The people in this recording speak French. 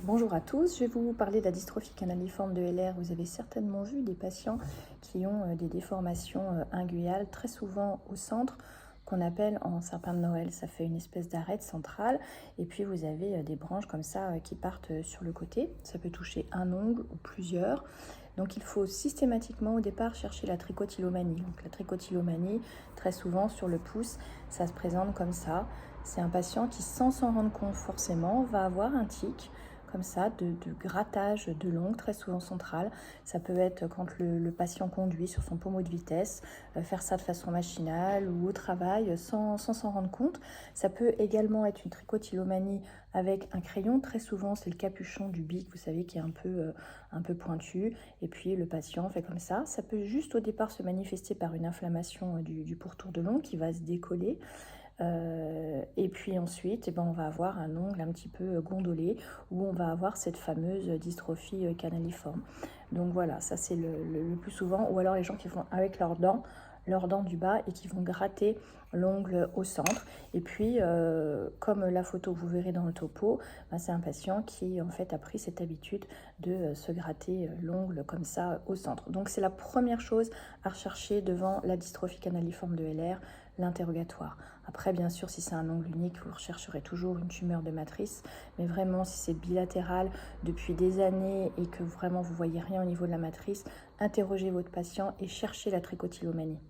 Bonjour à tous, je vais vous parler de la dystrophie canaliforme de LR. Vous avez certainement vu des patients qui ont des déformations inguinales, très souvent au centre, qu'on appelle en sapin de Noël. Ça fait une espèce d'arête centrale et puis vous avez des branches comme ça qui partent sur le côté. Ça peut toucher un ongle ou plusieurs. Donc il faut systématiquement au départ chercher la trichotillomanie. Donc la trichotillomanie, très souvent sur le pouce, ça se présente comme ça. C'est un patient qui, sans s'en rendre compte forcément, va avoir un tic comme ça, de grattage de l'ongle, très souvent central. Ça peut être quand le patient conduit sur son pommeau de vitesse, faire ça de façon machinale ou au travail sans s'en rendre compte. Ça peut également être une trichotillomanie avec un crayon. Très souvent, c'est le capuchon du bic, vous savez, qui est un peu pointu. Et puis, le patient fait comme ça. Ça peut juste au départ se manifester par une inflammation du pourtour de l'ongle qui va se décoller. Et puis ensuite, on va avoir un ongle un petit peu gondolé où on va avoir cette fameuse dystrophie canaliforme. Donc voilà, ça c'est le plus souvent. Ou alors les gens qui font avec leurs dents du bas et qui vont gratter l'ongle au centre. Et puis, comme la photo que vous verrez dans le topo, c'est un patient qui en fait a pris cette habitude de se gratter l'ongle comme ça au centre. Donc c'est la première chose à rechercher devant la dystrophie canaliforme de LR, l'interrogatoire. Après, bien sûr, si c'est un ongle unique, vous rechercherez toujours une tumeur de matrice. Mais vraiment, si c'est bilatéral depuis des années et que vraiment vous voyez rien au niveau de la matrice, interrogez votre patient et cherchez la trichotillomanie.